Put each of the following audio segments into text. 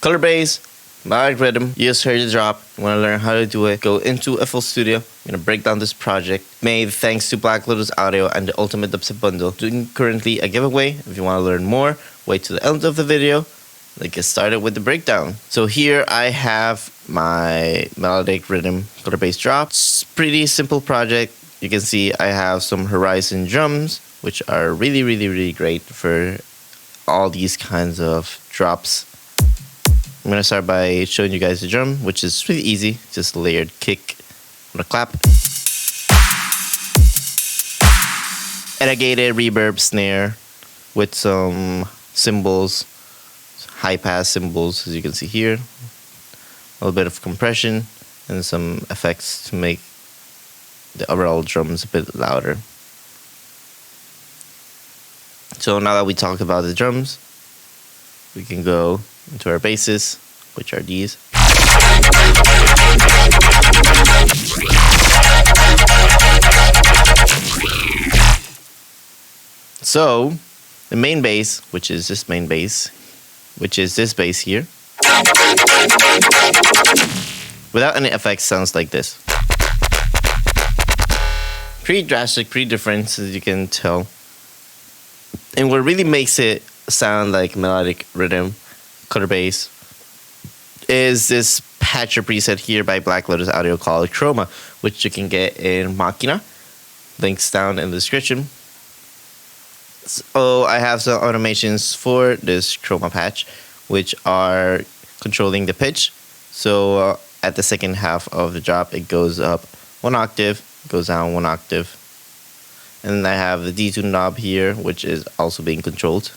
Color bass, Melodic Riddim. You just heard the drop. You want to learn how to do it, go into FL Studio. I'm going to break down this project made thanks to Black Lotus Audio and the Ultimate Dubstep Bundle. Doing currently a giveaway. If you want to learn more, wait to the end of the video. Let's get started with the breakdown. So here I have my Melodic Riddim color bass drop. It's a pretty simple project. You can see I have some Horizon drums, which are really great for all these kinds of drops. I'm going to start by showing you guys the drum, which is really easy. Just a layered kick on a clap. And a gated reverb snare with some cymbals, high pass cymbals, as you can see here. A little bit of compression and some effects to make the overall drums a bit louder. So now that we talked about the drums, we can go into our basses, which are these. So the main bass, which is this main bass, which is this bass here, without any effects, sounds like this. Pretty drastic, pretty different, as you can tell. And what really makes it sound like Melodic Riddim color bass is this patcher preset here by Black Lotus Audio called Chroma, which you can get in Machina. Links down in the description. So I have some automations for this Chroma patch, which are controlling the pitch. So at the second half of the drop, it goes up 1 octave, goes down 1 octave. And then I have the detune knob here, which is also being controlled.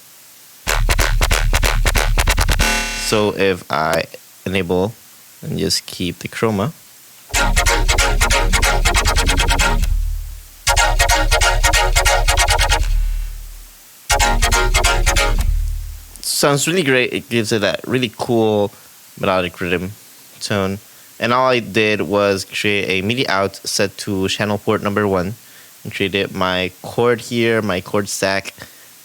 So if I enable and just keep the chroma, sounds really great. It gives it that really cool melodic rhythm tone. And all I did was create a MIDI out set to channel port number 1 and created my chord here, my chord stack,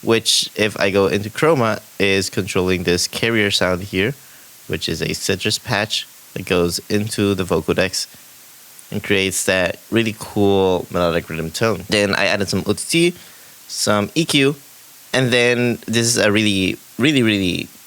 which if I go into Chroma is controlling this carrier sound here, which is a citrus patch that goes into the vocal decks and creates that really cool melodic rhythm tone. Then I added some OTT, some EQ, and then this is a really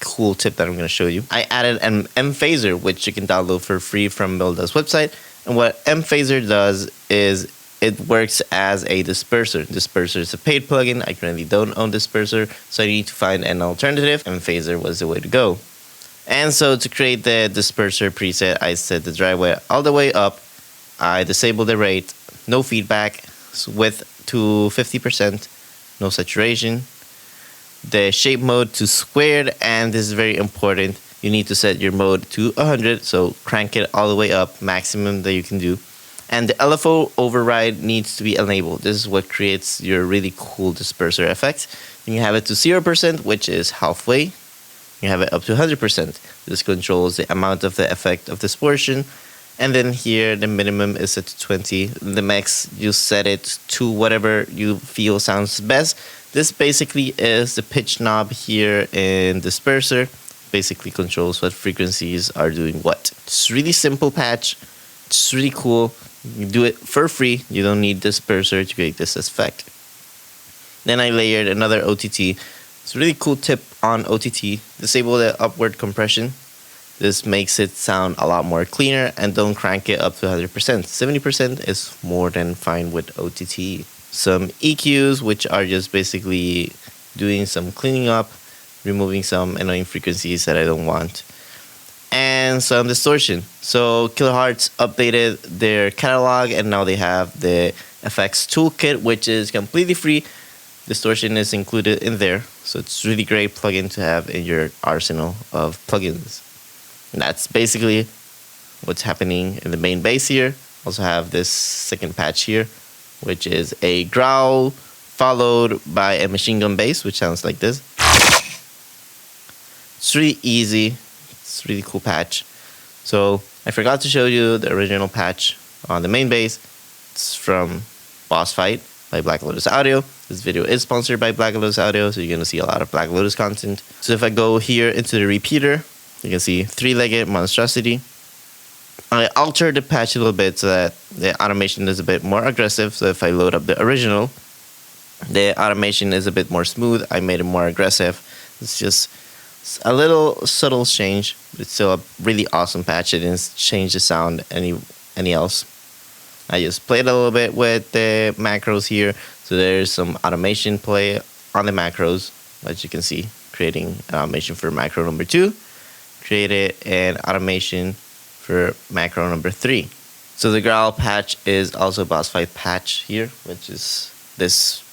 cool tip that I'm going to show you. I added an M phaser, which you can download for free from Melda's website. And what M phaser does is it works as a disperser. Disperser is a paid plugin. I currently don't own Disperser, so I need to find an alternative. M phaser was the way to go. And so to create the disperser preset, I set the drive wave all the way up. I disabled the rate, no feedback, width to 50%, no saturation. The shape mode to squared, and this is very important. You need to set your mode to 100, so crank it all the way up, maximum that you can do. And the LFO override needs to be enabled. This is what creates your really cool disperser effect. You can have it to 0%, which is halfway. You can have it up to 100%. This controls the amount of the effect of this portion. And then here, the minimum is set to 20. The max, you set it to whatever you feel sounds best. This basically is the pitch knob here in Disperser. Basically controls what frequencies are doing what. It's a really simple patch. It's really cool. You do it for free. You don't need Disperser to create this effect. Then I layered another OTT. It's a really cool tip on OTT. Disable the upward compression. This makes it sound a lot more cleaner, and don't crank it up to 100%. 70% is more than fine with OTT. Some EQs, which are just basically doing some cleaning up, removing some annoying frequencies that I don't want. And some distortion. So Kilohertz updated their catalog, and now they have the FX Toolkit, which is completely free. Distortion is included in there, so it's really great plugin to have in your arsenal of plugins. And that's basically what's happening in the main bass here. Also have this second patch here, which is a growl followed by a machine gun bass, which sounds like this. It's really easy. It's a really cool patch. So I forgot to show you the original patch on the main bass. It's from Boss Fight by Black Lotus Audio. This video is sponsored by Black Lotus Audio, so you're going to see a lot of Black Lotus content. So if I go here into the repeater, You can see three-legged monstrosity. I altered the patch a little bit so that the automation is a bit more aggressive. So if I load up the original, the automation is a bit more smooth. I made it more aggressive. It's just a little subtle change, but it's still a really awesome patch. It didn't change the sound any else. I just played a little bit with the macros here. So there's some automation play on the macros, as you can see, creating an automation for macro number 2. Created an automation for macro number 3. So the growl patch is also a boss fight patch here, which is this.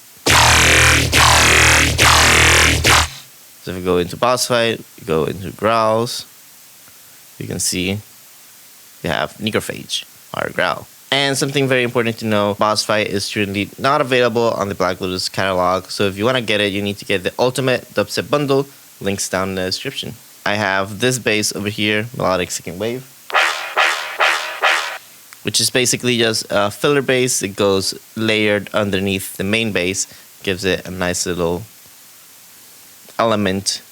So if we go into boss fight, we go into growls, you can see we have necrophage, our growl. And something very important to know, boss fight is currently not available on the Black Lotus catalog. So if you want to get it, you need to get the Ultimate Dubstep Bundle. Links down in the description. I have this bass over here, Melodic Second Wave, which is basically just a filler bass. It goes layered underneath the main bass, gives it a nice little element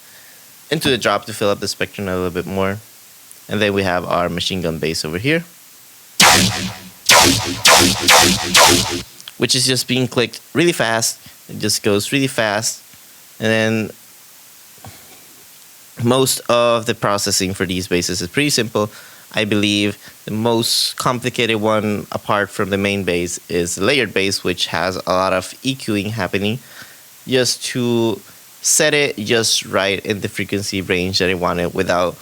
into the drop to fill up the spectrum a little bit more. And then we have our machine gun bass over here, which is just being clicked really fast. It just goes really fast. And then most of the processing for these basses is pretty simple. I believe the most complicated one, apart from the main bass, is the layered bass, which has a lot of EQing happening just to set it just right in the frequency range that I wanted without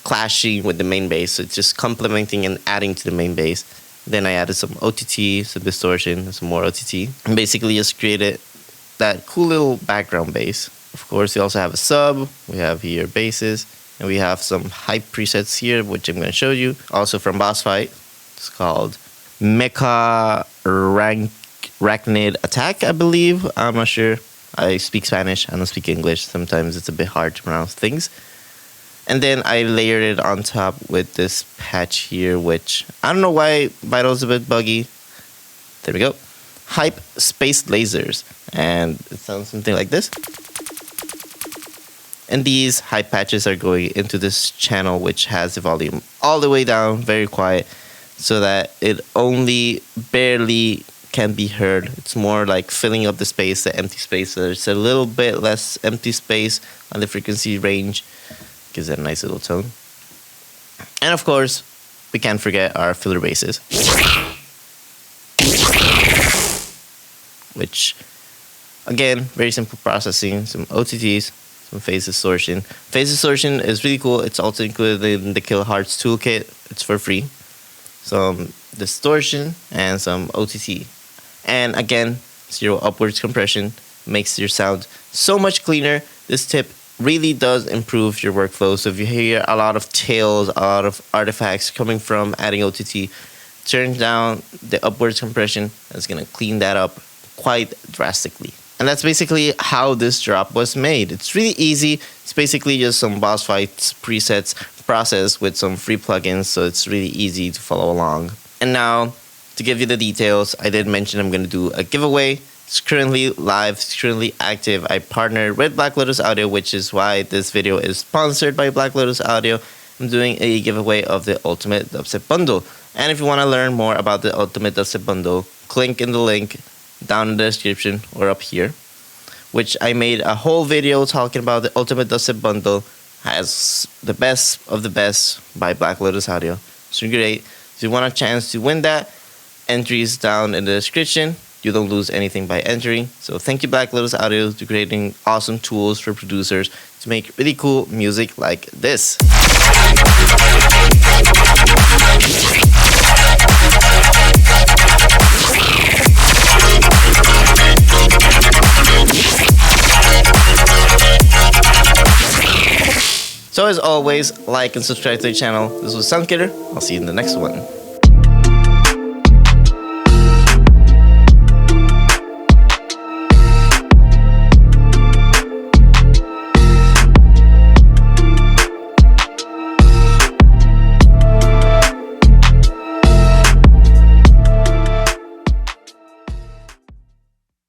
clashing with the main bass. So it's just complementing and adding to the main bass. Then I added some OTT, some distortion, some more OTT, and basically just created that cool little background bass. Of course, we also have a sub. We have here basses, and we have some hype presets here, which I'm going to show you. Also from Boss Fight, it's called Mecha Arachnid Attack, I believe. I'm not sure. I speak Spanish. I don't speak English. Sometimes it's a bit hard to pronounce things. And then I layered it on top with this patch here, which I don't know why Vital's a bit buggy. There we go. Hype Space Lasers. And it sounds something like this. And these hype patches are going into this channel, which has the volume all the way down, very quiet, so that it only barely can be heard. It's more like filling up the space, the empty space. So there's a little bit less empty space on the frequency range. Gives it a nice little tone. And of course, we can't forget our filler basses, which, again, very simple processing, some OTTs, some phase distortion. Phase distortion is really cool. It's also included in the Kill Hearts toolkit. It's for free. Some distortion and some OTT. And again, 0 upwards compression makes your sound so much cleaner. This tip really does improve your workflow. So if you hear a lot of tails, a lot of artifacts coming from adding OTT, turn down the upwards compression. That's going to clean that up quite drastically. And that's basically how this drop was made. It's really easy. It's basically just some boss fights presets processed with some free plugins, so it's really easy to follow along. And now, to give you the details, I did mention I'm going to do a giveaway. It's currently live, it's currently active. I partnered with Black Lotus Audio, which is why this video is sponsored by Black Lotus Audio. I'm doing a giveaway of the Ultimate Dubstep Bundle. And if you want to learn more about the Ultimate Dubstep Bundle, click in the link down in the description or up here, which I made a whole video talking about the Ultimate Dubstep Bundle. Has the best of the best by Black Lotus Audio. It's great. If you want a chance to win that, entries down in the description. You don't lose anything by entering. So thank you, Black Lotus Audio, to creating awesome tools for producers to make really cool music like this. So as always, like and subscribe to the channel. This was Soundkiller. I'll see you in the next one.